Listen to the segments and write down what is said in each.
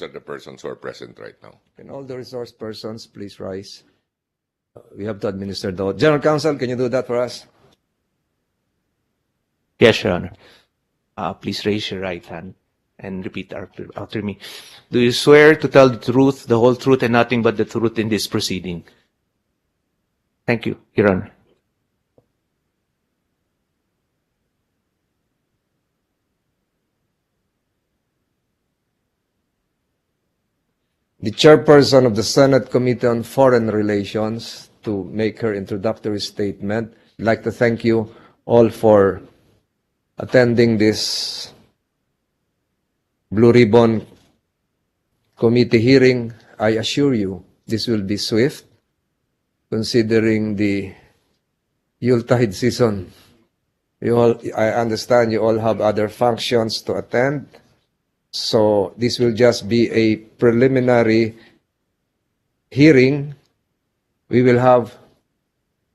are the persons who are present right now. Can all the resource persons please rise? We have to administer the oath. General Counsel, can you do that for us? Yes, Your Honor. Please raise your right hand and repeat after me. Do you swear to tell the truth, the whole truth, and nothing but the truth in this proceeding? Thank you, Your Honor. The chairperson of the Senate Committee on Foreign Relations to make her introductory statement. I'd like to thank you all for attending this Blue Ribbon Committee hearing. I assure you this will be swift, considering the Yuletide season. I understand you all have other functions to attend. So this will just be a preliminary hearing. We will have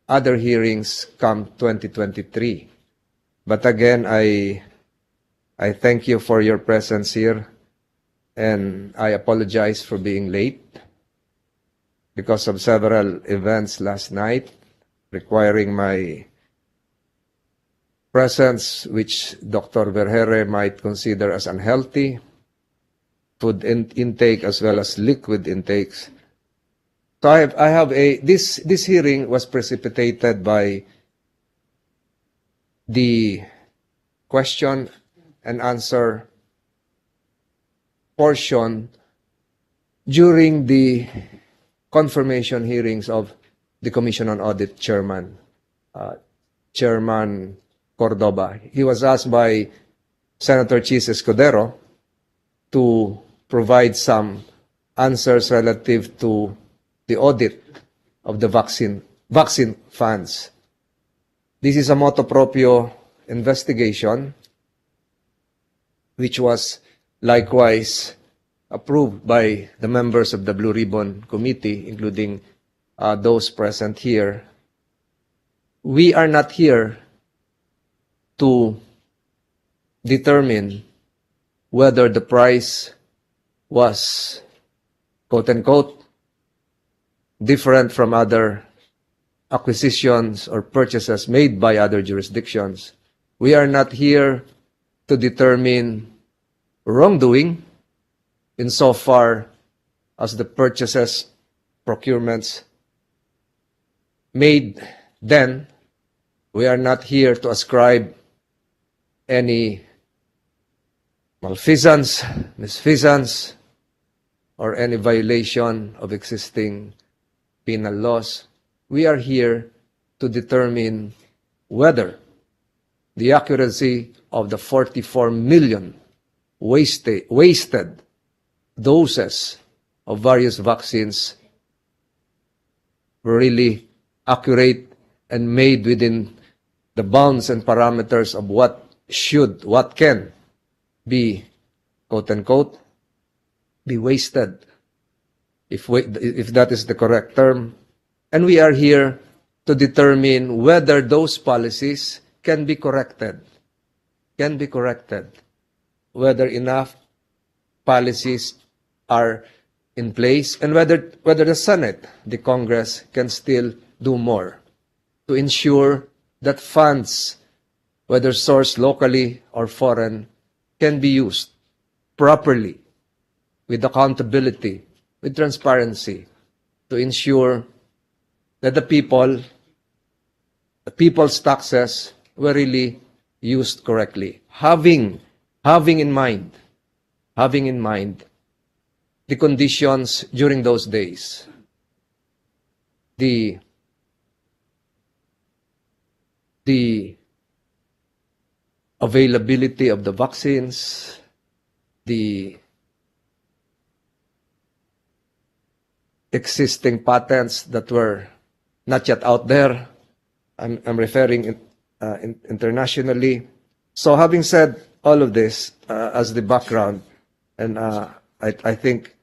other hearings come 2023. But again, I thank you for your presence here, and I apologize for being late because of several events last night requiring my presence, which Dr. Vergere might consider as unhealthy, food intake as well as liquid intakes. So I have this hearing was precipitated by the question and answer portion during the confirmation hearings of the Commission on Audit Chairman, Chairman Cordoba. He was asked by Senator Chis Escudero to provide some answers relative to the audit of the vaccine funds. This is a motu proprio investigation, which was likewise approved by the members of the Blue Ribbon Committee, including those present here. We are not here to determine whether the price was, quote-unquote, different from other acquisitions or purchases made by other jurisdictions. We are not here to determine wrongdoing insofar as the purchases, procurements made then. We are not here to ascribe any malfeasance, misfeasance, or any violation of existing penal laws. We are here to determine whether the accuracy of the 44 million wasted doses of various vaccines were really accurate and made within the bounds and parameters of what can be, quote-unquote, be wasted, if that is the correct term. And we are here to determine whether those policies can be corrected, whether enough policies are in place, and whether the Senate, the Congress, can still do more to ensure that funds, whether sourced locally or foreign, can be used properly, with accountability, with transparency, to ensure that the people's taxes were really used correctly, having in mind the conditions during those days, the availability of the vaccines, the existing patents that were not yet out there. I'm referring internationally. So having said all of this as the background, and I think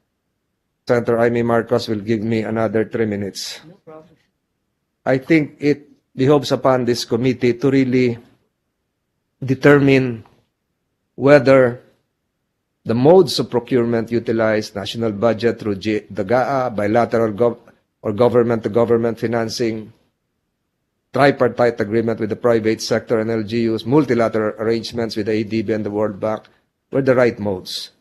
Senator Amy Marcos will give me another 3 minutes. No problem. I think it behoves upon this committee to really determine whether the modes of procurement utilized, national budget through the GAA, bilateral or government-to-government financing, tripartite agreement with the private sector and LGUs, multilateral arrangements with the ADB and the World Bank were the right modes.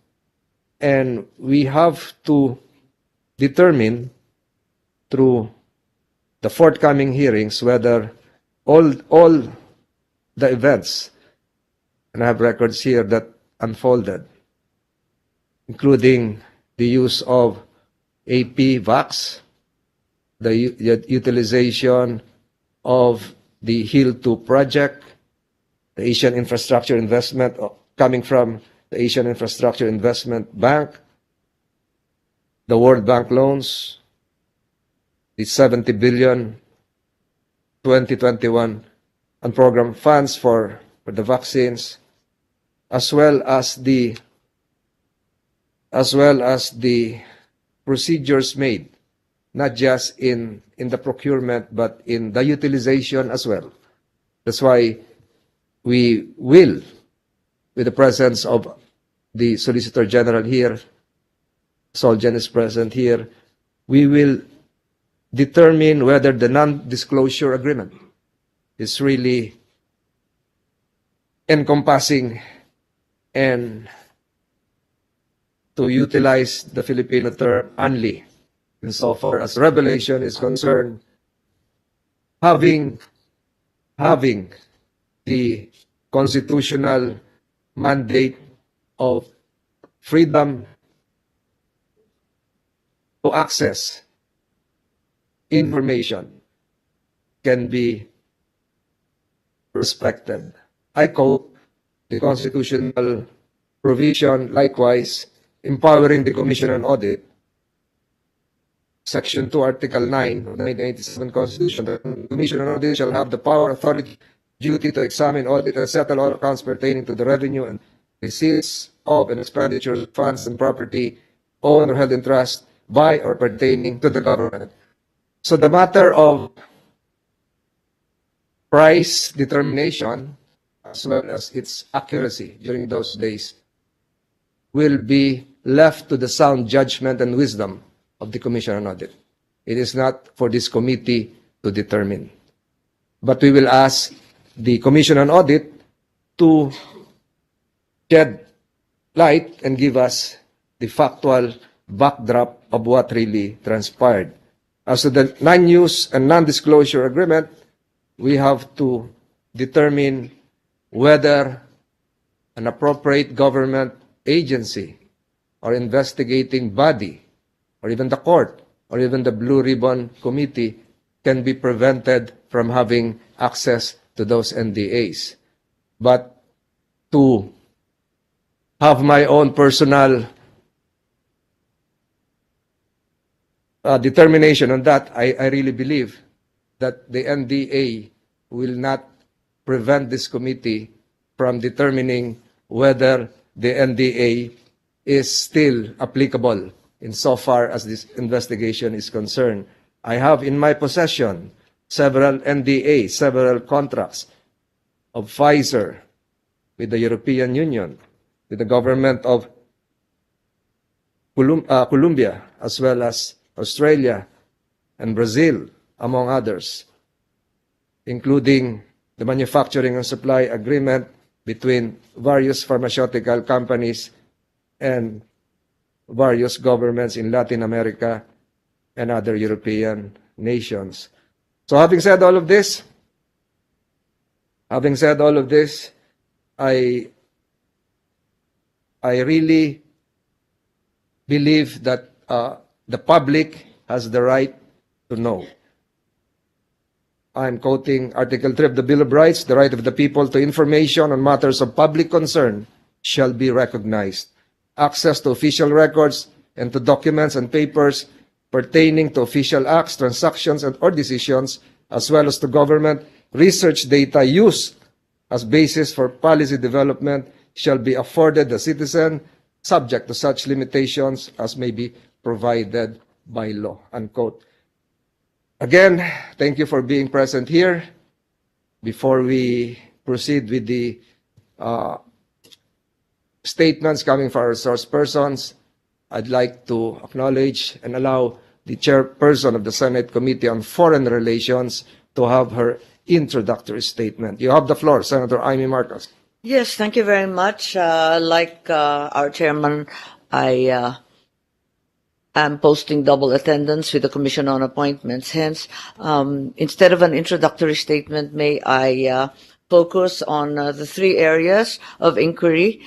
And we have to determine through the forthcoming hearings whether all the events, and I have records here that unfolded, including the use of AP VAX, the utilization of the Hill 2 project, the Asian Infrastructure Investment coming from the Asian Infrastructure Investment Bank, the World Bank loans, the 70 billion 2021 and program funds for the vaccines, as well as the procedures made, not just in the procurement, but in the utilization as well. That's why we will, with the presence of the Solicitor General here, Solgen is present here, we will determine whether the non-disclosure agreement is really encompassing and to utilize the Filipino term only insofar as revelation is concerned, having the constitutional mandate of freedom to access information can be respected. I quote the constitutional provision, likewise, empowering the Commission on Audit, Section 2, Article 9 of the 1987 Constitution. The Commission on Audit shall have the power, authority, duty to examine, audit, and settle all accounts pertaining to the revenue and receipts of and expenditure of funds and property owned or held in trust by or pertaining to the government. So the matter of price determination, as well as its accuracy during those days, will be left to the sound judgment and wisdom of the Commission on Audit. It is not for this committee to determine. But we will ask the Commission on Audit to shed light and give us the factual backdrop of what really transpired. As to the non-use and non-disclosure agreement, we have to determine whether an appropriate government agency or investigating body or even the court or even the Blue Ribbon Committee can be prevented from having access to those NDAs. But to have my own personal determination on that, I really believe that the NDA will not prevent this committee from determining whether the NDA is still applicable insofar as this investigation is concerned. I have in my possession several NDAs, several contracts of Pfizer with the European Union, with the government of Colombia, as well as Australia and Brazil, among others, including the manufacturing and supply agreement between various pharmaceutical companies and various governments in Latin America and other European nations. So having said all of this, I really believe that the public has the right to know. I'm quoting Article 3 of the Bill of Rights: the right of the people to information on matters of public concern shall be recognized. Access to official records and to documents and papers pertaining to official acts, transactions, or decisions, as well as to government research data used as basis for policy development, shall be afforded the citizen, subject to such limitations as may be provided by law. Unquote. Again, thank you for being present here. Before we proceed with the statements coming from our resource persons, I'd like to acknowledge and allow the chairperson of the Senate Committee on Foreign Relations to have her introductory statement. You have the floor, Senator Amy Marcos. Yes, thank you very much. Like our chairman, I am posting double attendance with the Commission on Appointments. Hence, instead of an introductory statement, may I focus on the three areas of inquiry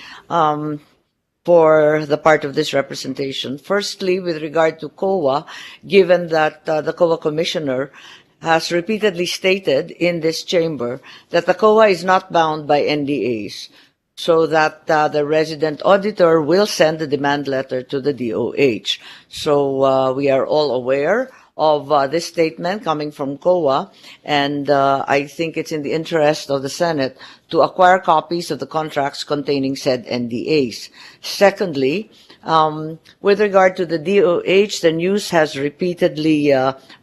for the part of this representation. Firstly, with regard to COA, given that the COA Commissioner has repeatedly stated in this chamber that the COA is not bound by NDAs, so that the resident auditor will send the demand letter to the DOH. So we are all aware of this statement coming from COA, and I think it's in the interest of the Senate to acquire copies of the contracts containing said NDAs. Secondly, with regard to the DOH, the news has repeatedly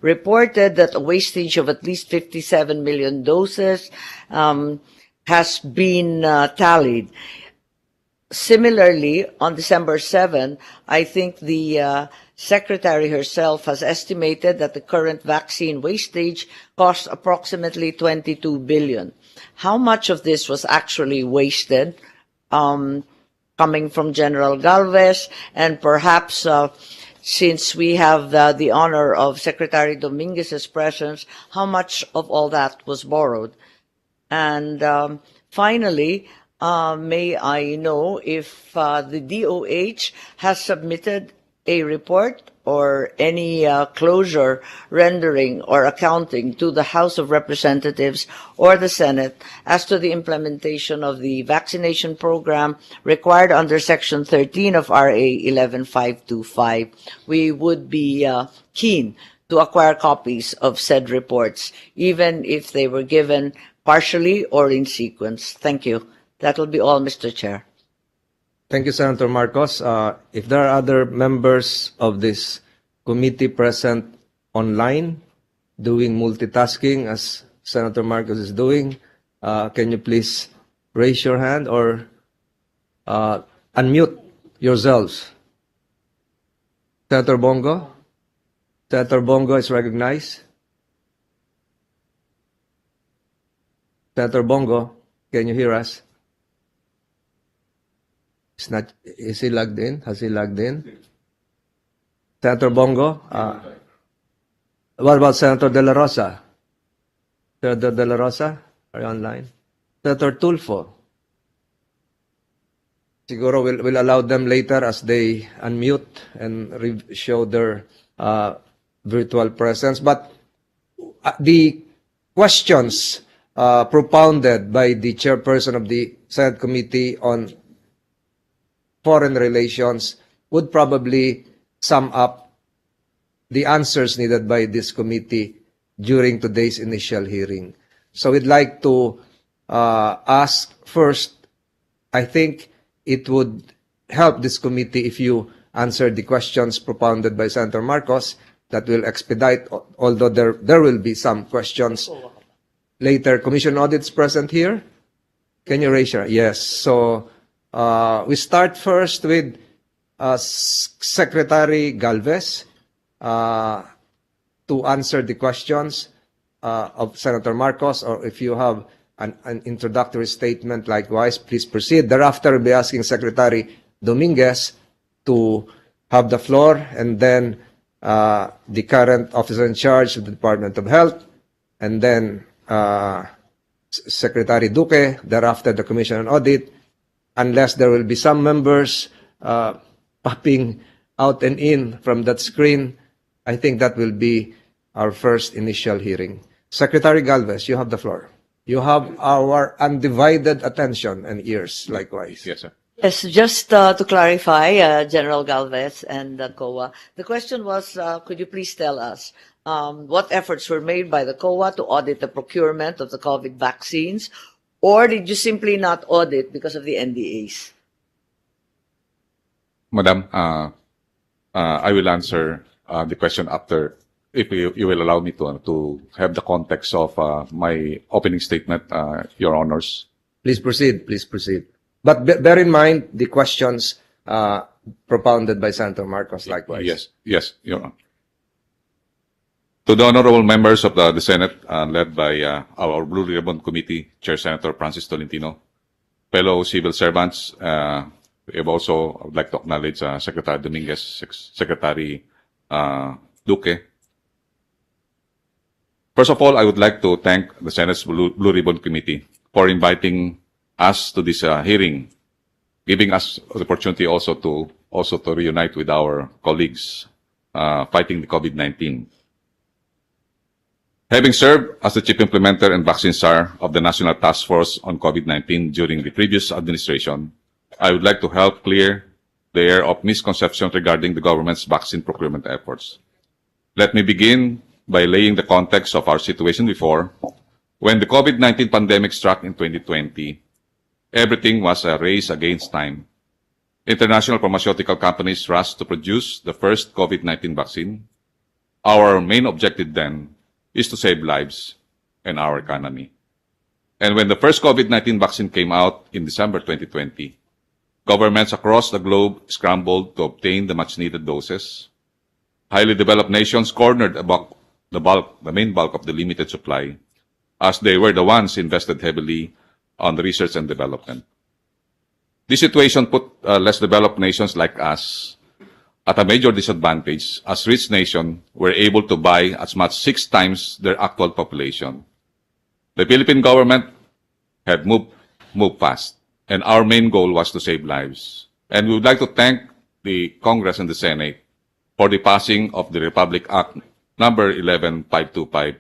reported that a wastage of at least 57 million doses has been tallied. Similarly, on December 7, I think the Secretary herself has estimated that the current vaccine wastage costs approximately 22 billion. How much of this was actually wasted? Coming from General Galvez, and perhaps since we have the honor of Secretary Dominguez's presence, how much of all that was borrowed? And finally, may I know if the DOH has submitted a report or any closure rendering or accounting to the House of Representatives or the Senate as to the implementation of the vaccination program required under Section 13 of RA 11525. We would be keen to acquire copies of said reports, even if they were given partially or in sequence. Thank you. That will be all, Mr. Chair. Thank you, Senator Marcos. If there are other members of this committee present online doing multitasking as Senator Marcos is doing, can you please raise your hand or unmute yourselves? Senator Bongo? Senator Bongo is recognized. Senator Bongo, can you hear us? Is he logged in? Has he logged in? Senator Bongo? What about Senator De La Rosa? Senator De La Rosa, are you online? Senator Tulfo? Siguro we'll allow them later as they unmute and show their virtual presence. But the questions propounded by the chairperson of the Senate Committee on Foreign Relations would probably sum up the answers needed by this committee during today's initial hearing. So we'd like to ask first, I think it would help this committee if you answer the questions propounded by Senator Marcos. That will expedite, although there will be some questions later. Commission Audits present here? Can you raise your? Yes. So we start first with Secretary Galvez to answer the questions of Senator Marcos, or if you have an introductory statement likewise, please proceed. Thereafter, we'll be asking Secretary Dominguez to have the floor, and then the current officer in charge of the Department of Health, and then Secretary Duque, thereafter the Commission on Audit, unless there will be some members popping out and in from that screen. I think that will be our first initial hearing. Secretary Galvez, you have the floor. You have our undivided attention and ears, likewise. Yes, sir. Yes, just to clarify, General Galvez and COA, the question was, could you please tell us what efforts were made by the COA to audit the procurement of the COVID vaccines, or did you simply not audit because of the NDAs? Madam, I will answer the question after, if you will allow me to have the context of my opening statement, Your Honors. Please proceed. Please proceed. But bear in mind the questions propounded by Senator Marcos likewise. Yes, Your Honor. To the honorable members of the Senate, led by our Blue Ribbon Committee, Chair Senator Francis Tolentino, fellow civil servants, we have also, I would like to acknowledge Secretary Dominguez, Secretary Duque. First of all, I would like to thank the Senate's Blue Ribbon Committee for inviting us to this hearing, giving us the opportunity also to reunite with our colleagues fighting the COVID-19. Having served as the Chief Implementer and Vaccine Czar of the National Task Force on COVID-19 during the previous administration, I would like to help clear the air of misconception regarding the government's vaccine procurement efforts. Let me begin by laying the context of our situation before. When the COVID-19 pandemic struck in 2020, everything was a race against time. International pharmaceutical companies rushed to produce the first COVID-19 vaccine. Our main objective then is to save lives and our economy. And when the first COVID-19 vaccine came out in December 2020, governments across the globe scrambled to obtain the much-needed doses. Highly developed nations cornered the main bulk of the limited supply, as they were the ones invested heavily on the research and development. This situation put less developed nations like us at a major disadvantage, as rich nations were able to buy as much 6 times their actual population. The Philippine government had moved fast, and our main goal was to save lives. And we would like to thank the Congress and the Senate for the passing of the Republic Act number 11525,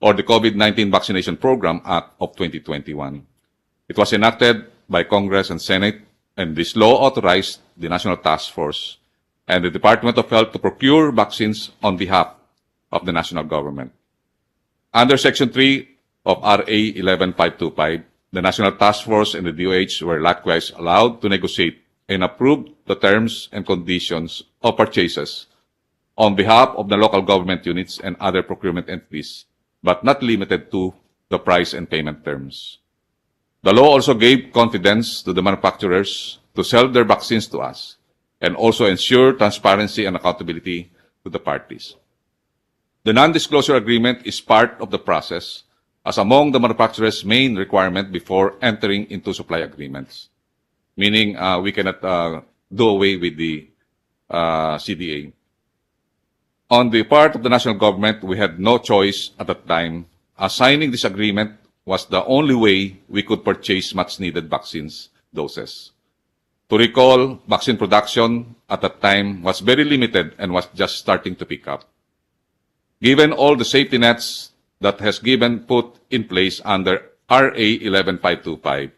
or the COVID-19 Vaccination Program Act of 2021. It was enacted by Congress and Senate, and this law authorized the National Task Force and the Department of Health to procure vaccines on behalf of the national government. Under Section 3 of RA 11525, the National Task Force and the DOH were likewise allowed to negotiate and approve the terms and conditions of purchases on behalf of the local government units and other procurement entities, but not limited to the price and payment terms. The law also gave confidence to the manufacturers to sell their vaccines to us, and also ensure transparency and accountability to the parties. The non-disclosure agreement is part of the process, as among the manufacturer's main requirement before entering into supply agreements, meaning we cannot do away with the CDA. On the part of the national government, we had no choice at that time, as signing this agreement was the only way we could purchase much-needed vaccines doses. To recall, vaccine production at that time was very limited and was just starting to pick up. Given all the safety nets that has been put in place under RA 11525,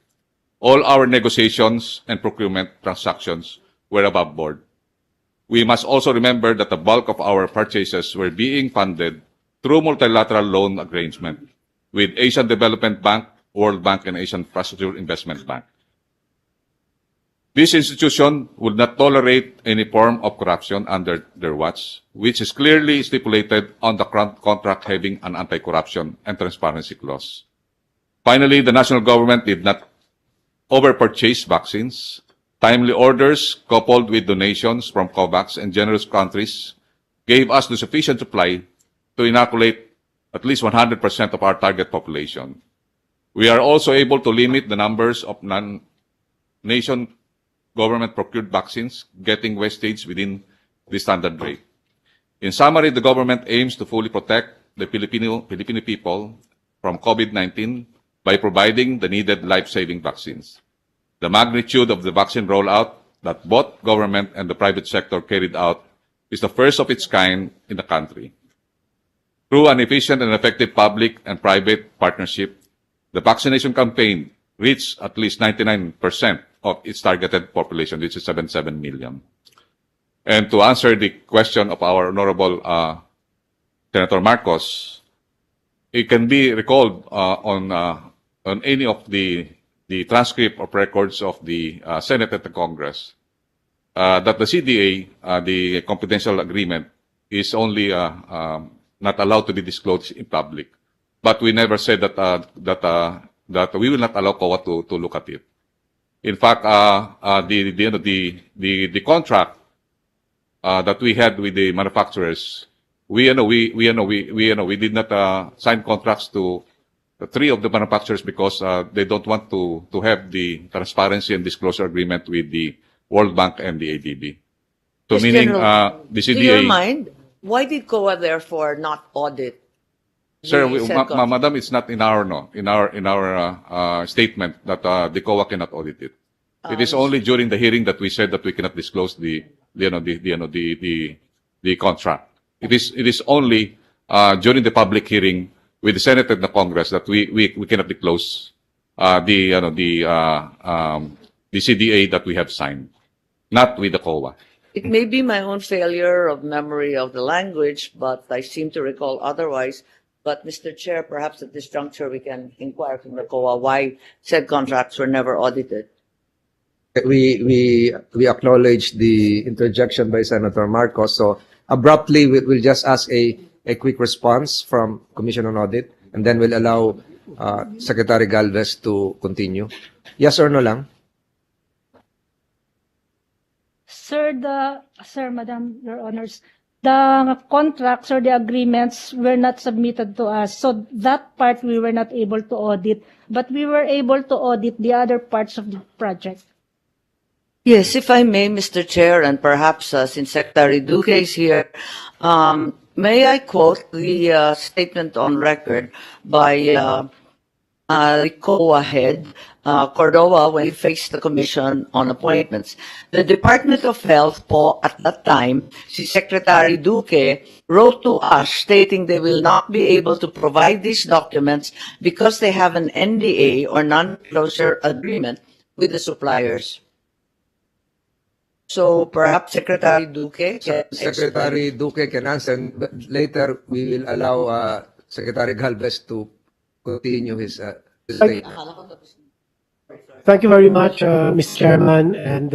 all our negotiations and procurement transactions were above board. We must also remember that the bulk of our purchases were being funded through multilateral loan arrangement with Asian Development Bank, World Bank, and Asian Infrastructure Investment Bank. This institution would not tolerate any form of corruption under their watch, which is clearly stipulated on the contract having an anti-corruption and transparency clause. Finally, the national government did not overpurchase vaccines. Timely orders, coupled with donations from COVAX and generous countries, gave us the sufficient supply to inoculate at least 100% of our target population. We are also able to limit the numbers of non-nation government-procured vaccines getting wastage within the standard rate. In summary, the government aims to fully protect the Filipino people from COVID-19 by providing the needed life-saving vaccines. The magnitude of the vaccine rollout that both government and the private sector carried out is the first of its kind in the country. Through an efficient and effective public and private partnership, the vaccination campaign reached at least 99% of its targeted population, which is 77 million. And to answer the question of our Honorable Senator Marcos, it can be recalled on any of the transcript of records of the Senate and the Congress that the CDA, the confidential agreement, is only not allowed to be disclosed in public. But we never said that we will not allow COA to look at it. In fact, the contract that we had with the manufacturers, we did not sign contracts to the three of the manufacturers because they don't want to have the transparency and disclosure agreement with the World Bank and the ADB. So Yes, meaning General, the to your CDA, mind, why did COA therefore not audit? sir, the said contract? madam, it's not in our statement that the COA cannot audit it. It is only during the hearing that we said that we cannot disclose the contract. It is only during the public hearing with the Senate and the Congress that we cannot disclose the CDA that we have signed, not with the COA. It may be my own failure of memory of the language, but I seem to recall otherwise. But Mr. Chair, perhaps at this juncture we can inquire from the COA why said contracts were never audited. We acknowledge the interjection by Senator Marcos. So abruptly, we'll just ask a quick response from Commission on Audit, and then we'll allow Secretary Galvez to continue. Yes or no lang? Sir, Madam, Your Honors, the contracts or the agreements were not submitted to us. So that part we were not able to audit, but we were able to audit the other parts of the project. Yes, if I may, Mr. Chair, and perhaps since Secretary Duque is here, may I quote the statement on record by the COA head, Cordova, when he faced the Commission on Appointments. The Department of Health po at that time, si Secretary Duque, wrote to us stating they will not be able to provide these documents because they have an NDA or non-disclosure agreement with the suppliers. So perhaps Secretary Duque can Secretary Duque can answer, but later we will allow Secretary Galvez to continue his statement. Thank you very much, Mr. Chairman and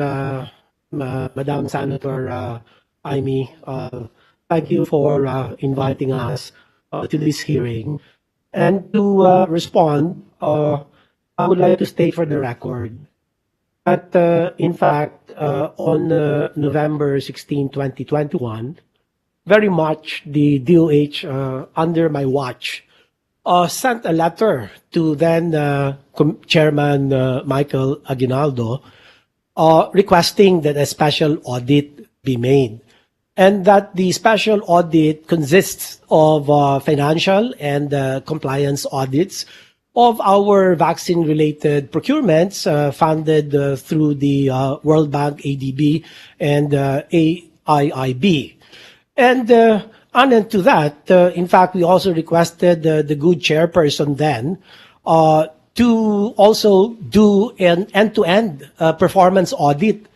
Madam Senator Amy. Thank you for inviting us to this hearing. And to respond, I would like to state for the record that, in fact, on November 16, 2021, very much the DOH, under my watch, sent a letter to then Chairman Michael Aguinaldo requesting that a special audit be made, and that the special audit consists of financial and compliance audits of our vaccine-related procurements funded through the World Bank, ADB, and AIIB. And unknown to that, in fact, we also requested the good chairperson then to also do an end-to-end performance audit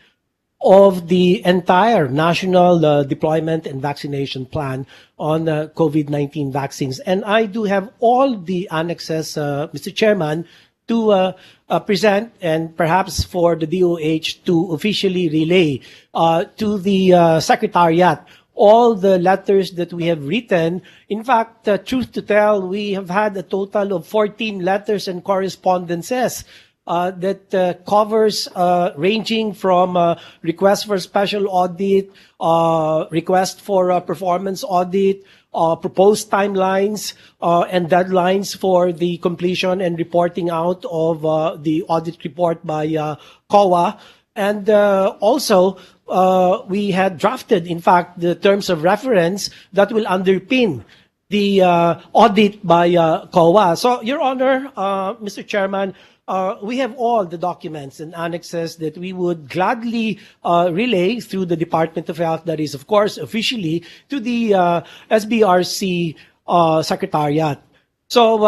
of the entire national deployment and vaccination plan on COVID-19 vaccines. And I do have all the annexes, Mr. Chairman, to present, and perhaps for the DOH to officially relay to the Secretariat all the letters that we have written. In fact, truth to tell, we have had a total of 14 letters and correspondences that covers ranging from request for special audit, request for performance audit, proposed timelines and deadlines for the completion and reporting out of the audit report by COA. And also, we had drafted, in fact, the terms of reference that will underpin the audit by COA. So, Your Honor, Mr. Chairman, we have all the documents and annexes that we would gladly relay through the Department of Health, that is, of course, officially to the SBRC Secretariat. So,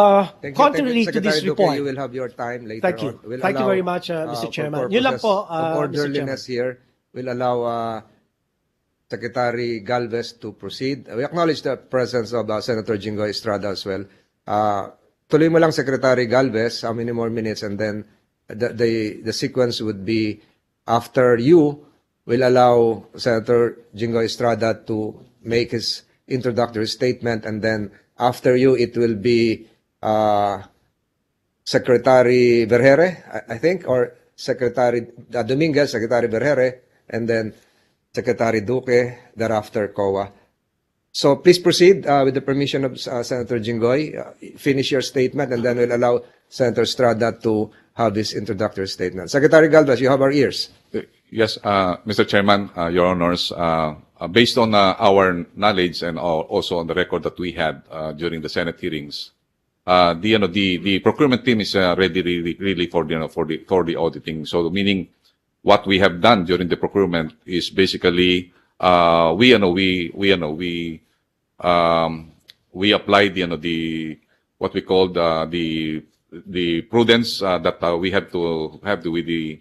contrary to this report, you will have your time later thank you. on. We'll Thank you allow, very much, Mr. Chairman. For Yun lang purposes po, of Mr. Chairman. orderliness here, we'll allow Secretary Galvez to proceed. We acknowledge the presence of Senator Jingo Estrada as well. Tuloy mo lang, Secretary Galvez, how many more minutes, and then the sequence would be after you, we'll allow Senator Jingo Estrada to make his introductory statement, and then after you, it will be Secretary Vergere, I think, or Secretary Dominguez, Secretary Berhere, and then Secretary Duque, thereafter COA. So please proceed with the permission of Senator Jinggoy. Finish your statement, and then we'll allow Senator Estrada to have his introductory statement. Secretary Galvez, you have our ears. Yes, Mr. Chairman, Your Honors, based on our knowledge and also on the record that we had during the Senate hearings, the procurement team is ready really for the auditing. So meaning what we have done during the procurement is basically we applied the what we call the prudence that we have to have with the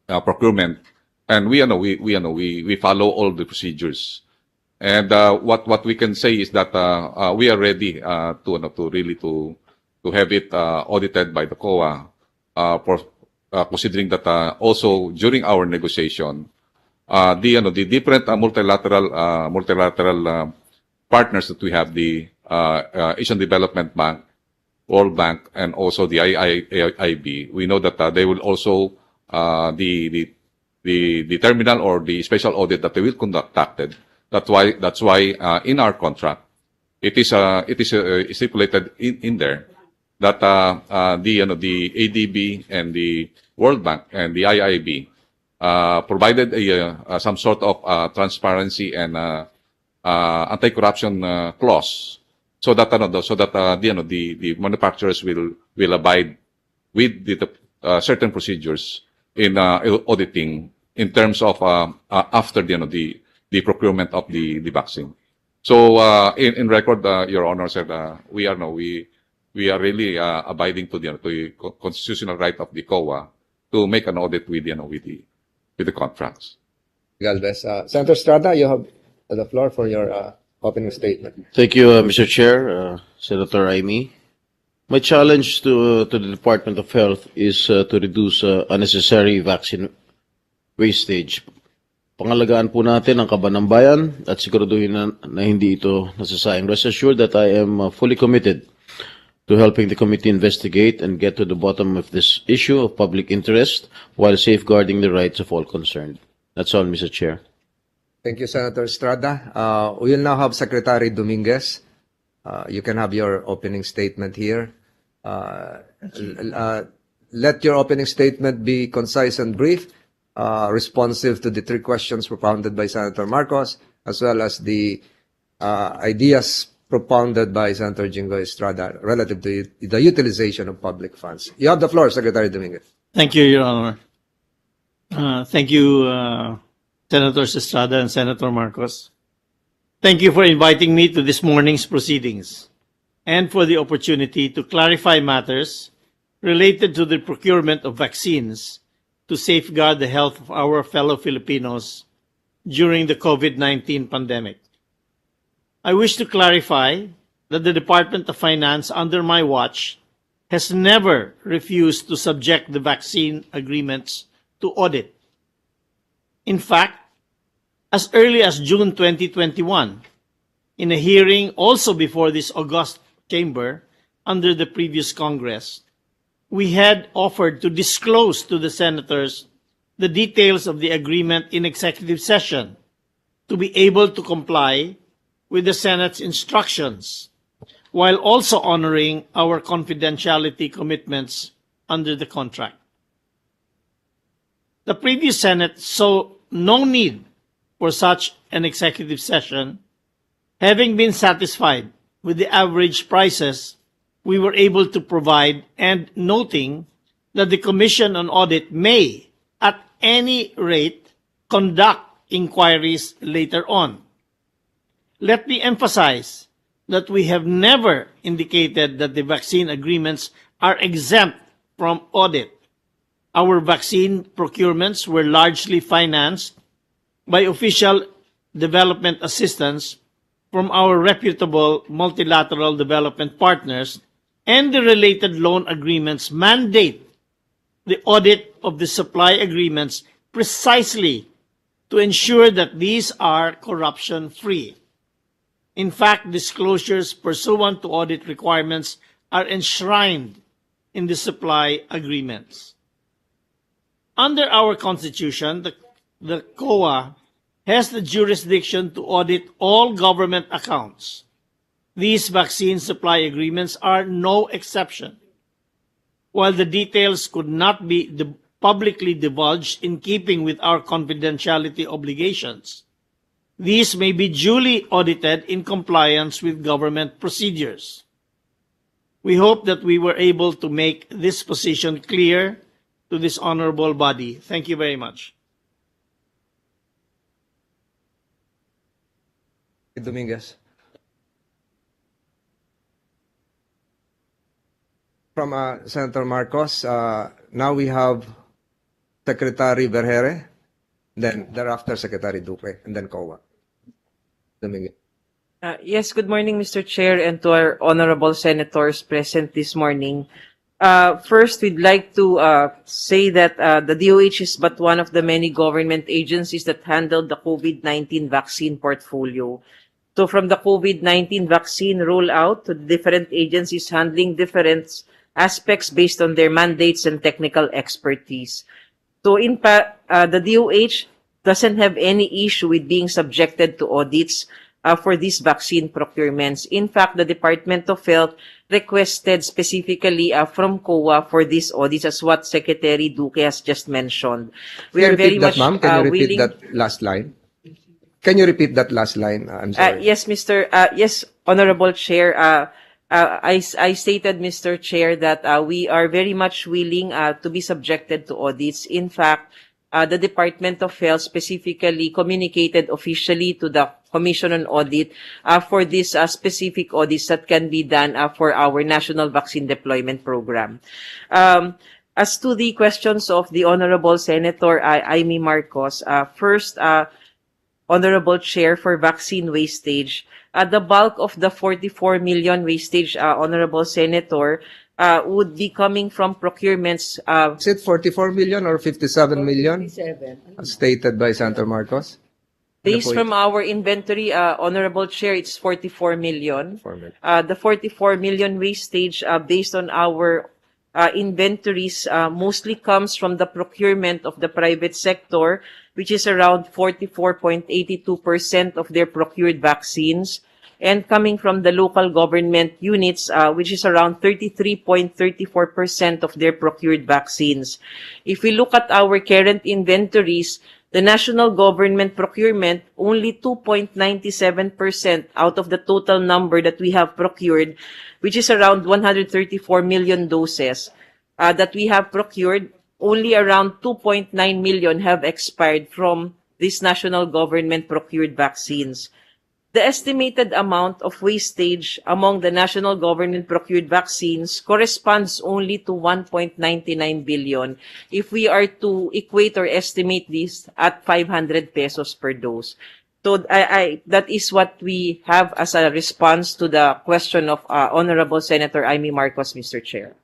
procurement, and we follow all the procedures. And what we can say is that we are ready to have it audited by the COA, considering that also during our negotiation, the different multilateral partners that we have, the Asian Development Bank, World Bank, and also the IIB, we know that they will also the terminal or the special audit that they will conducted. That's why in our contract it is stipulated in there that the ADB and the World Bank and the IIB provided some sort of transparency and anti-corruption clause, so that the manufacturers will abide with the certain procedures in auditing in terms of after the procurement of the vaccine. So in record, Your Honor said we are really abiding to the constitutional right of the COA to make an audit with the contracts. Galvez. Senator Estrada, you have the floor for your opening statement. Thank you, Mr. Chair, Senator Amy. My challenge to the Department of Health is to reduce unnecessary vaccine wastage. Pangalagaan po natin ang kaban ng bayan at siguraduhin na hindi ito nasasayang. Rest assured that I am fully committed to helping the committee investigate and get to the bottom of this issue of public interest while safeguarding the rights of all concerned. That's all, Mr. Chair. Thank you, Senator Estrada. We will now have Secretary Dominguez. You can have your opening statement here. Let your opening statement be concise and brief, responsive to the three questions propounded by Senator Marcos, as well as the ideas propounded by Senator Jinggoy Estrada relative to the utilization of public funds. You have the floor, Secretary Dominguez. Thank you, Your Honor. Thank you, Senators Estrada and Senator Marcos. Thank you for inviting me to this morning's proceedings and for the opportunity to clarify matters related to the procurement of vaccines to safeguard the health of our fellow Filipinos during the COVID-19 pandemic. I wish to clarify that the Department of Finance under my watch has never refused to subject the vaccine agreements to audit. In fact, as early as June 2021, in a hearing also before this august chamber under the previous Congress, we had offered to disclose to the senators the details of the agreement in executive session to be able to comply with the Senate's instructions, while also honoring our confidentiality commitments under the contract. The previous Senate saw no need for such an executive session, having been satisfied with the average prices we were able to provide and noting that the Commission on Audit may, at any rate, conduct inquiries later on. Let me emphasize that we have never indicated that the vaccine agreements are exempt from audit. Our vaccine procurements were largely financed by official development assistance from our reputable multilateral development partners, and the related loan agreements mandate the audit of the supply agreements precisely to ensure that these are corruption-free. In fact, disclosures pursuant to audit requirements are enshrined in the supply agreements. Under our Constitution, the COA has the jurisdiction to audit all government accounts. These vaccine supply agreements are no exception. While the details could not be publicly divulged in keeping with our confidentiality obligations, these may be duly audited in compliance with government procedures. We hope that we were able to make this position clear to this honorable body. Thank you very much. Dominguez. From Senator Marcos, now we have Secretary Vergere, then thereafter Secretary Duque, and then COA. Dominguez. Yes, good morning, Mr. Chair, and to our honorable senators present this morning. First, we'd like to say that the DOH is but one of the many government agencies that handle the COVID-19 vaccine portfolio. So from the COVID-19 vaccine rollout to the different agencies handling different aspects based on their mandates and technical expertise. So in fact, the DOH doesn't have any issue with being subjected to audits for these vaccine procurements. In fact, the Department of Health requested specifically from COA for these audits, as what Secretary Duque has just mentioned. We are very much ma'am? Can you repeat willing. that last line? Can you repeat that last line? I'm sorry. Yes, yes, Honorable Chair. I stated, Mr. Chair, that we are very much willing to be subjected to audits. In fact, the Department of Health specifically communicated officially to the Commission on Audit for these specific audits that can be done for our National Vaccine Deployment Program. As to the questions of the Honorable Senator Amy Marcos, first, Honorable Chair, for vaccine wastage, the bulk of the 44 million wastage, Honorable Senator, would be coming from procurements. Is it 44 million or 57 million? 57. As stated by Senator Marcos? Based from our inventory, Honorable Chair, it's 44 million. 4 million. The 44 million wastage, based on our inventories, mostly comes from the procurement of the private sector, which is around 44.82% of their procured vaccines, and coming from the local government units, which is around 33.34% of their procured vaccines. If we look at our current inventories, the national government procurement, only 2.97% out of the total number that we have procured, which is around 134 million doses that we have procured, only around 2.9 million have expired from these national government procured vaccines. The estimated amount of wastage among the national government procured vaccines corresponds only to 1.99 billion if we are to equate or estimate this at 500 pesos per dose. So that is what we have as a response to the question of Honorable Senator Amy Marcos, Mr. Chair.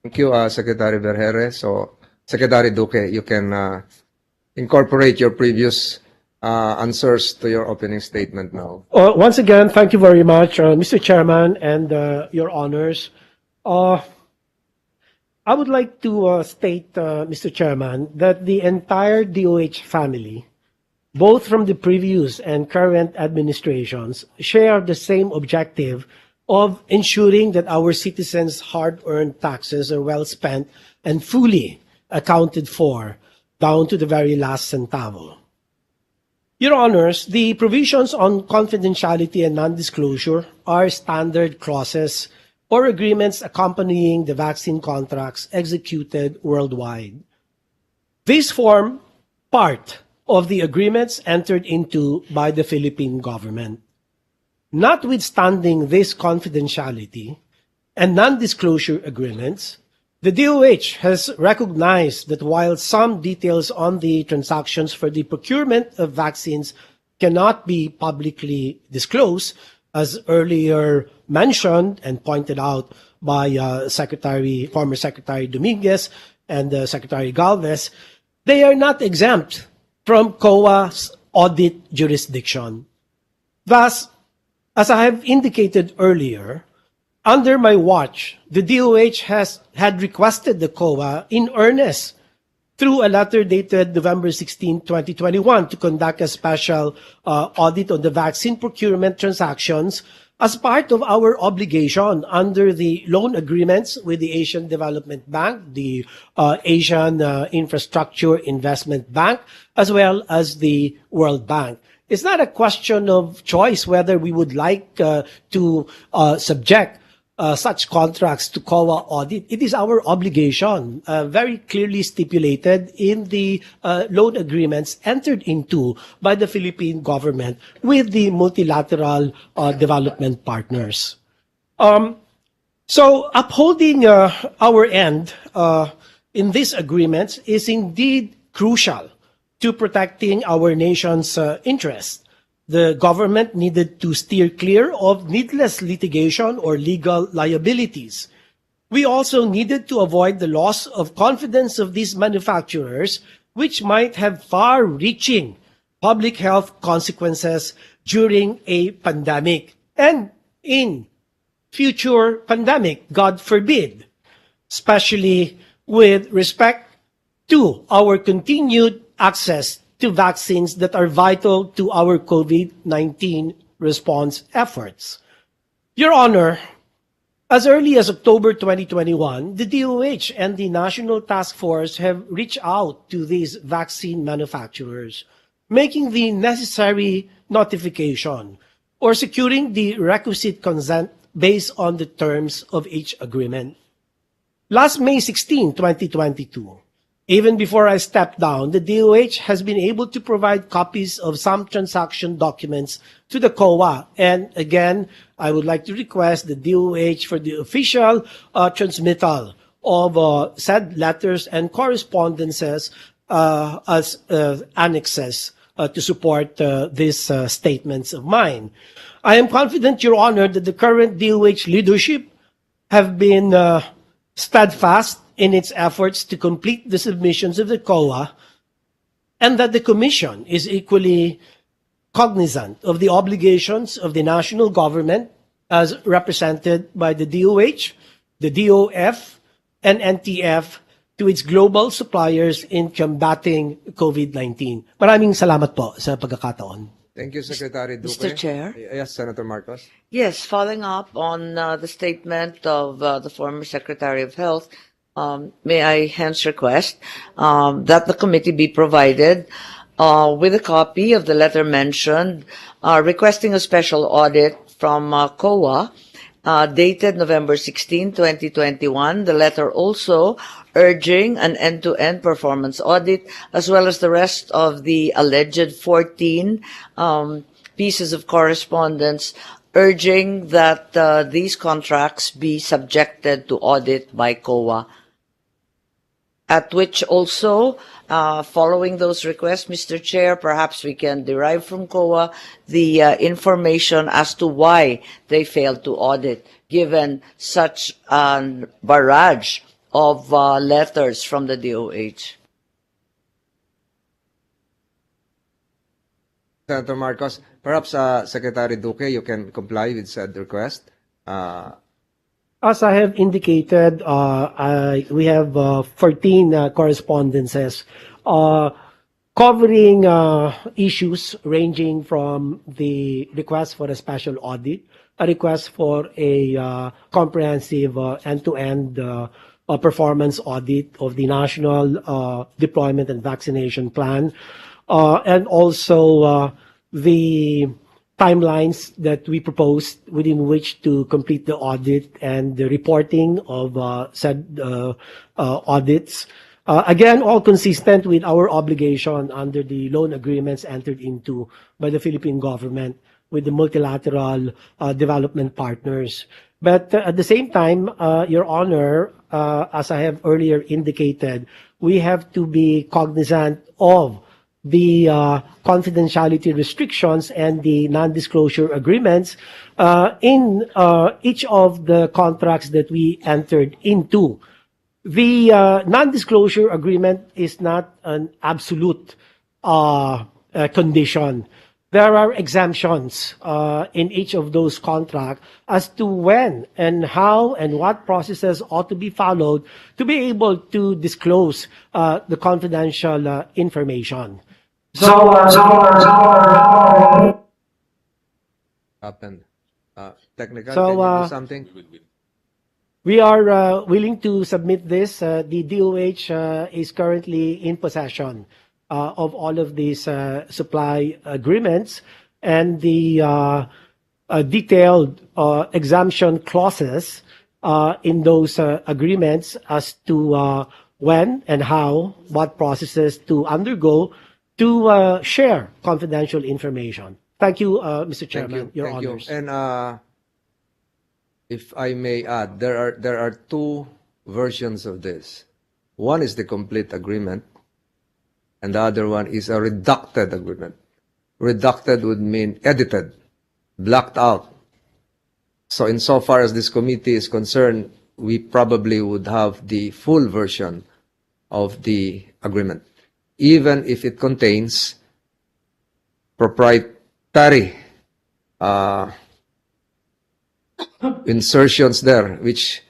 Thank you, Secretary Vergere. So, Secretary Duque, you can incorporate your previous answers to your opening statement now. Once again, thank you very much, Mr. Chairman and your honors. I would like to state, Mr. Chairman, that the entire DOH family, both from the previous and current administrations, share the same objective of ensuring that our citizens' hard-earned taxes are well spent and fully accounted for, down to the very last centavo. Your Honors, the provisions on confidentiality and non-disclosure are standard clauses or agreements accompanying the vaccine contracts executed worldwide. These form part of the agreements entered into by the Philippine government. Notwithstanding this confidentiality and non-disclosure agreements, the DOH has recognized that while some details on the transactions for the procurement of vaccines cannot be publicly disclosed, as earlier mentioned and pointed out by former Secretary Dominguez and Secretary Galvez, they are not exempt from COA's audit jurisdiction. Thus, as I have indicated earlier, under my watch, the DOH had requested the COA in earnest through a letter dated November 16, 2021, to conduct a special audit on the vaccine procurement transactions as part of our obligation under the loan agreements with the Asian Development Bank, the Asian Infrastructure Investment Bank, as well as the World Bank. It's not a question of choice whether we would like to subject such contracts to COA audit. It is our obligation, very clearly stipulated in the loan agreements entered into by the Philippine government with the multilateral development partners. So upholding our end in these agreements is indeed crucial to protecting our nation's interests. The government needed to steer clear of needless litigation or legal liabilities. We also needed to avoid the loss of confidence of these manufacturers, which might have far-reaching public health consequences during a pandemic and in future pandemic, God forbid, especially with respect to our continued access to vaccines that are vital to our COVID-19 response efforts. Your Honor, as early as October 2021, the DOH and the National Task Force have reached out to these vaccine manufacturers, making the necessary notification or securing the requisite consent based on the terms of each agreement. Last May 16, 2022, even before I stepped down, the DOH has been able to provide copies of some transaction documents to the COA. And again, I would like to request the DOH for the official transmittal of said letters and correspondences as annexes to support these statements of mine. I am confident, Your Honor, that the current DOH leadership have been steadfast in its efforts to complete the submissions of the COA, and that the Commission is equally cognizant of the obligations of the national government as represented by the DOH, the DOF, and NTF to its global suppliers in combating COVID-19. Maraming salamat po sa pagkakataon. Thank you, Secretary Duque. Mr. Chair? Yes, Senator Marcos. Yes, following up on the statement of the former Secretary of Health, may I hence request that the committee be provided with a copy of the letter mentioned requesting a special audit from COA dated November 16, 2021. The letter also urging an end-to-end performance audit, as well as the rest of the alleged 14 pieces of correspondence urging that these contracts be subjected to audit by COA. At which also, following those requests, Mr. Chair, perhaps we can derive from COA the information as to why they failed to audit, given such a barrage of letters from the DOH. Senator Marcos, perhaps Secretary Duque, you can comply with said request. As I have indicated, we have 14 correspondences covering issues ranging from the request for a special audit, a request for a comprehensive end-to-end performance audit of the national deployment and vaccination plan, and also the timelines that we proposed within which to complete the audit and the reporting of said audits. Again, all consistent with our obligation under the loan agreements entered into by the Philippine government with the multilateral development partners. But at the same time, Your Honor, as I have earlier indicated, we have to be cognizant of the confidentiality restrictions and the non-disclosure agreements in each of the contracts that we entered into. The non-disclosure agreement is not an absolute condition. there are exemptions in each of those contracts as to when and how and what processes ought to be followed to be able to disclose the confidential information. Happened. Technical, So, can you do something? we are willing to submit this. The DOH is currently in possession of all of these supply agreements and the detailed exemption clauses in those agreements as to when and how, what processes to undergo to share confidential information. Thank you, Mr. Chairman, Your Thank you. Honors. And if I may add, there are two versions of this. One is the complete agreement, and the other one is a redacted agreement. Redacted would mean edited, blacked out. So insofar as this committee is concerned, we probably would have the full version of the agreement, even if it contains proprietary insertions there, which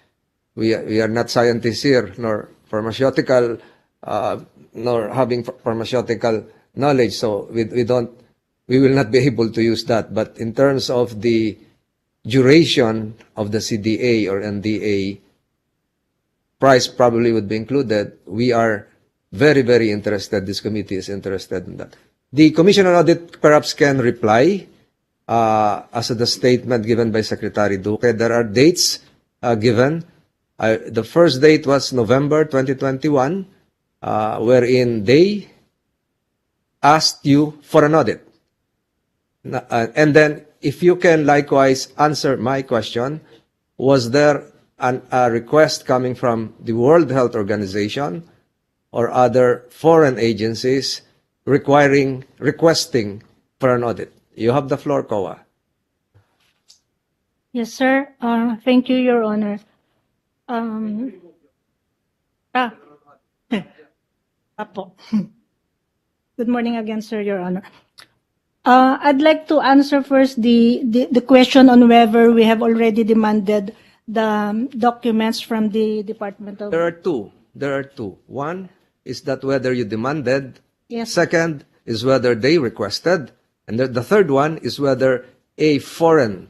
we are not scientists here, nor pharmaceutical, nor having pharmaceutical knowledge, so we will not be able to use that. But in terms of the duration of the CDA or NDA, price probably would be included. We are very, very interested. This committee is interested in that. The Commission on Audit perhaps can reply as to the statement given by Secretary Duque. There are dates given. The first date was November 2021, wherein they asked you for an audit. And then, if you can likewise answer my question, was there a request coming from the World Health Organization or other foreign agencies requesting for an audit? You have the floor, COA. Yes, sir. Thank you, Your Honor. Apo. Good morning again, sir, Your Honor. I'd like to answer first the question on whether we have already demanded the documents from the Department of... There are two. One is that whether you demanded. Yes. Second is whether they requested. And the third one is whether a foreign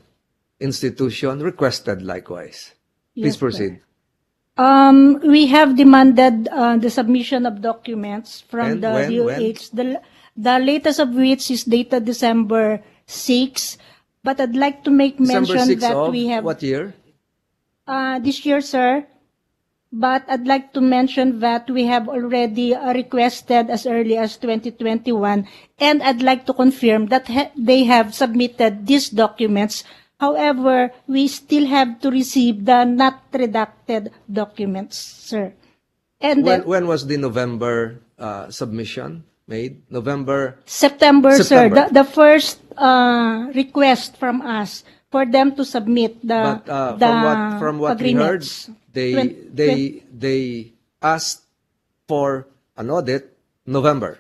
institution requested likewise. Please Yes, proceed. We have demanded the submission of documents from And the when? DOH. The latest of which is dated December 6. But I'd like to make December mention 6 that of we have... what year? This year, sir. But I'd like to mention that we have already requested as early as 2021, and I'd like to confirm that they have submitted these documents. However, we still have to receive the not redacted documents, sir. And When was the November submission made? September, sir. September. The first request from us for them to submit the from what we heard, agreements. they asked for an audit November.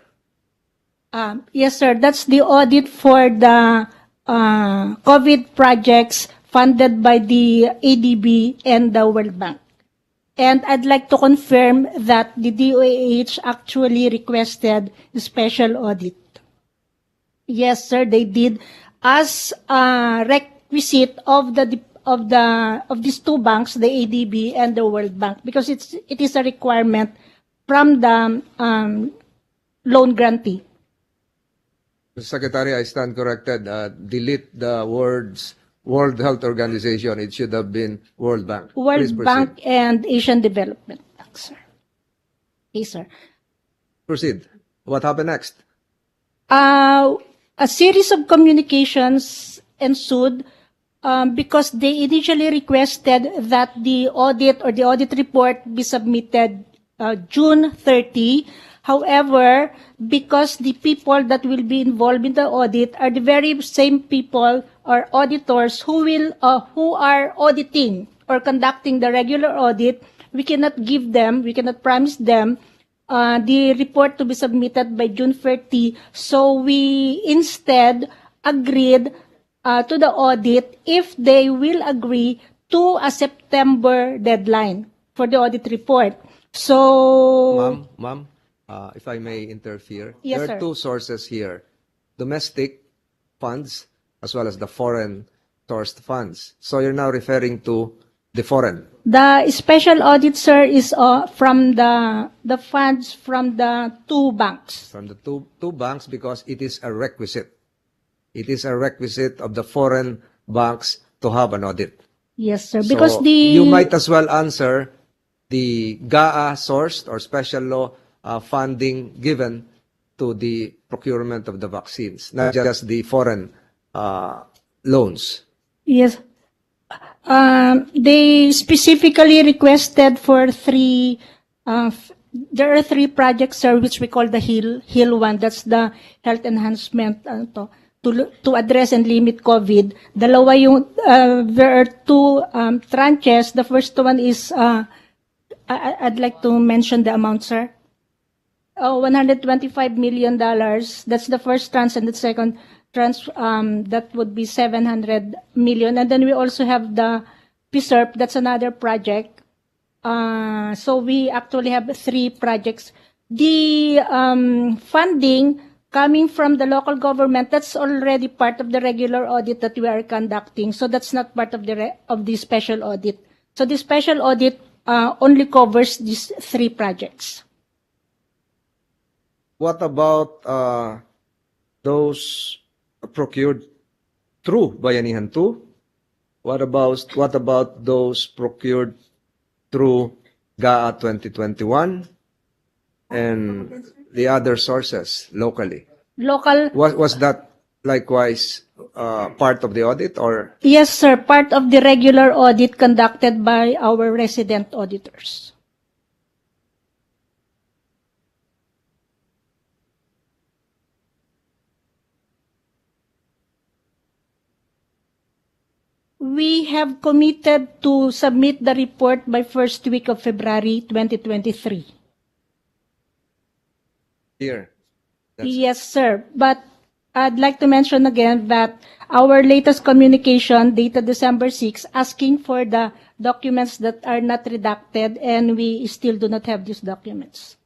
Yes, sir. That's the audit for the COVID projects funded by the ADB and the World Bank. And I'd like to confirm that the DOH actually requested a special audit. Yes, sir, they did, as a requisite of these two banks, the ADB and the World Bank, because it is a requirement from the loan grantee. Secretary, I stand corrected. Delete the words World Health Organization. It should have been World Bank. Please World proceed. Bank and Asian Development Bank, sir. Yes, sir. Proceed. What happened next? A series of communications ensued because they initially requested that the audit or the audit report be submitted June 30. However, because the people that will be involved in the audit are the very same people or auditors who are auditing or conducting the regular audit, we cannot promise them the report to be submitted by June 30. So we instead agreed to the audit if they will agree to a September deadline for the audit report. So, Ma'am, if I may interfere, Yes, there are sir. two sources here: domestic funds as well as the foreign sourced funds. So you're now referring to the foreign. the special audit, sir, is from the funds from the two banks. From the two banks, because it is a requisite. It is a requisite of the foreign banks to have an audit. Yes, sir. Because So the you might as well answer the GAA sourced or special law funding given to the procurement of the vaccines, not just the foreign loans. Yes. They specifically requested for three. There are three projects, sir, which we call the Hill one. That's the health enhancement to address and limit COVID. Dalawa yung there are two tranches. The first one is I'd like to mention the amount, sir. $125 million. That's the first tranche, and the second tranche, that would be 700 million. And then we also have the PSERP. That's another project. So we actually have three projects. The funding coming from the local government, that's already part of the regular audit that we are conducting. So that's not part of the special audit. So the special audit only covers these three projects. What about those procured through Bayanihan 2? What about those procured through GAA 2021 and the other sources locally? Local, Was that likewise part of the audit, or yes, sir, part of the regular audit conducted by our resident auditors. We have committed to submit the report by first week of February 2023. here? Yes, sir. But I'd like to mention again that our latest communication dated December 6 asking for the documents that are not redacted, and we still do not have these documents.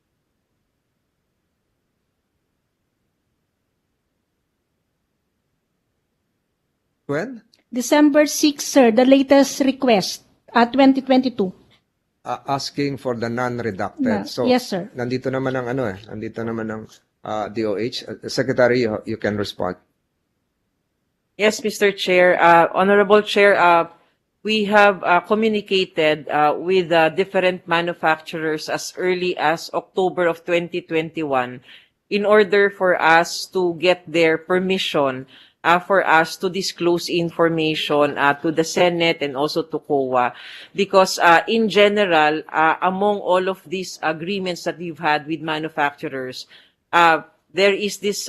When? December 6, sir, the latest request, 2022. Asking for the non-redacted. So, Yes, sir. nandito naman ang nandito naman ang DOH. Secretary, you can respond. Yes, Mr. Chair. Honorable Chair, we have communicated with different manufacturers as early as October of 2021 in order for us to get their permission for us to disclose information to the Senate and also to COA. Because in general, among all of these agreements that we've had with manufacturers, there is this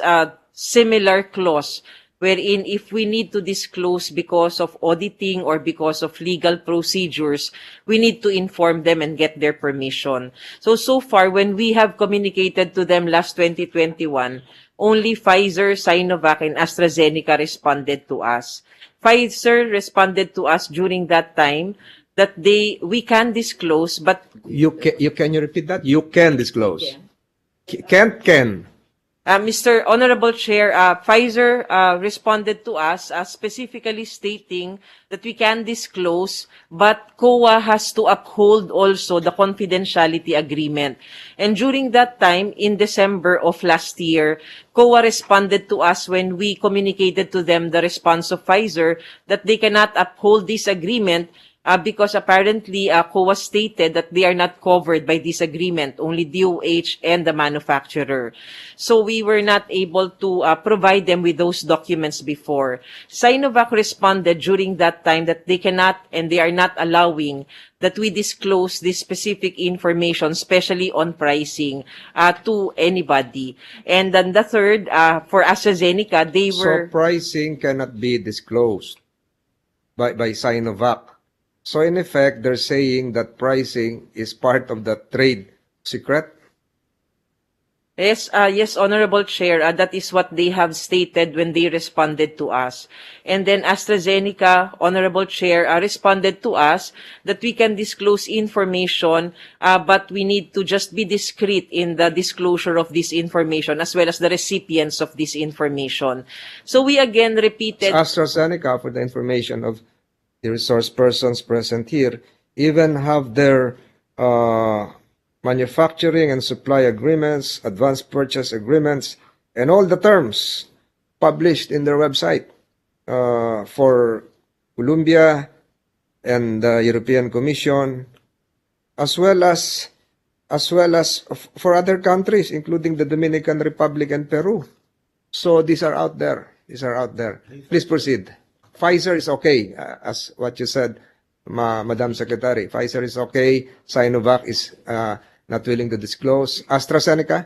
similar clause wherein if we need to disclose because of auditing or because of legal procedures, we need to inform them and get their permission. So far, when we have communicated to them last 2021, only Pfizer, Sinovac, and AstraZeneca responded to us. Pfizer responded to us during that time that we can disclose, but Can you repeat that? You can disclose. Can. Mr. Honorable Chair, Pfizer responded to us specifically stating that we can disclose, but COA has to uphold also the confidentiality agreement. And during that time, in December of last year, COA responded to us when we communicated to them the response of Pfizer that they cannot uphold this agreement because apparently COA stated that they are not covered by this agreement, only DOH and the manufacturer. So we were not able to provide them with those documents before. Sinovac responded during that time that they cannot and they are not allowing that we disclose this specific information, especially on pricing, to anybody. And then the third, for AstraZeneca, they were... So pricing cannot be disclosed by Sinovac. So in effect, they're saying that pricing is part of the trade secret. Yes, Honorable Chair, that is what they have stated when they responded to us. And then AstraZeneca, Honorable Chair, responded to us that we can disclose information, but we need to just be discreet in the disclosure of this information as well as the recipients of this information. So we again repeated. AstraZeneca, for the information of the resource persons present here, even have their manufacturing and supply agreements, advanced purchase agreements, and all the terms published in their website for Colombia and the European Commission, as well as for other countries, including the Dominican Republic and Peru. So these are out there. These are out there. Please proceed. Pfizer is okay, as what you said, Madam Secretary. Pfizer is okay. Sinovac is not willing to disclose. AstraZeneca?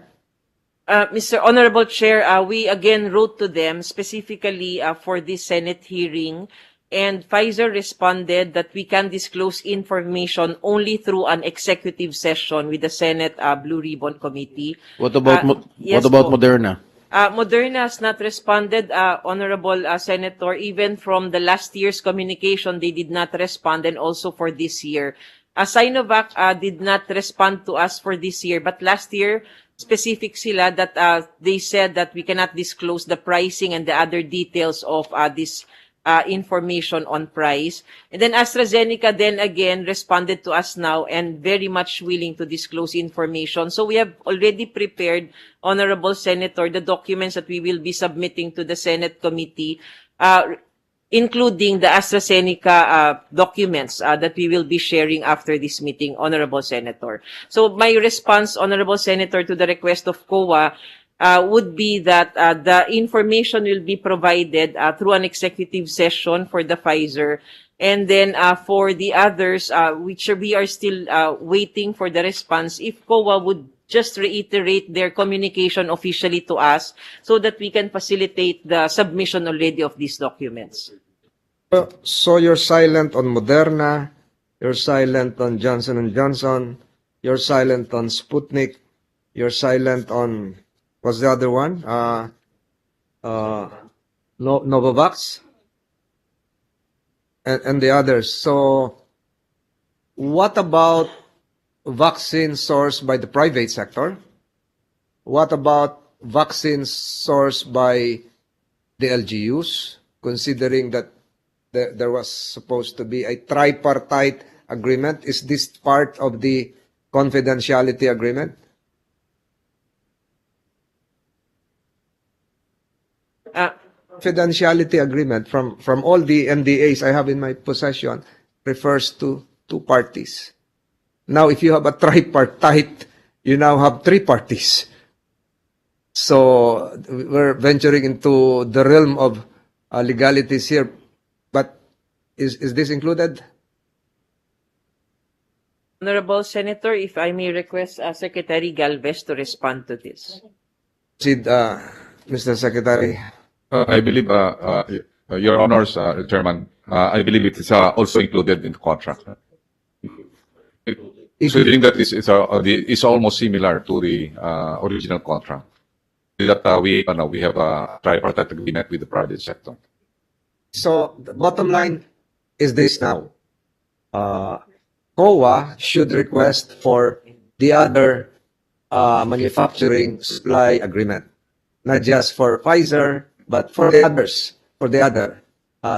Mr. Honorable Chair, we again wrote to them specifically for this Senate hearing, and Pfizer responded that we can disclose information only through an executive session with the Senate Blue Ribbon Committee. What about yes, what about po. Moderna? Moderna has not responded, Honorable Senator. Even from the last year's communication, they did not respond, and also for this year. Sinovac did not respond to us for this year, but last year, specific sila that they said that we cannot disclose the pricing and the other details of this information on price. And then AstraZeneca then again responded to us now and very much willing to disclose information. So we have already prepared, Honorable Senator, the documents that we will be submitting to the Senate committee, including the AstraZeneca documents that we will be sharing after this meeting, Honorable Senator. So my response, Honorable Senator, to the request of COA would be that the information will be provided through an executive session for the Pfizer. And then for the others, which we are still waiting for the response, if COA would just reiterate their communication officially to us so that we can facilitate the submission already of these documents. So you're silent on Moderna, you're silent on Johnson & Johnson, you're silent on Sputnik, you're silent on, what's the other one? Novavax, and the others. So what about vaccines sourced by the private sector? What about vaccines sourced by the LGUs, considering that there was supposed to be a tripartite agreement? Is this part of the confidentiality agreement? Confidentiality agreement from all the NDAs I have in my possession refers to two parties. Now, if you have a tripartite, you now have three parties. So we're venturing into the realm of legalities here. But is this included? Honorable Senator, if I may request Secretary Galvez to respond to this. Proceed, Mr. Secretary. I believe, Your Honors, Chairman, I believe it is also included in the contract. Considering that this is almost similar to the original contract, that we have a tripartite agreement with the private sector. So the bottom line is this now. COA should request for the other manufacturing supply agreement, not just for Pfizer, but for the others, for the other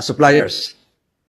suppliers.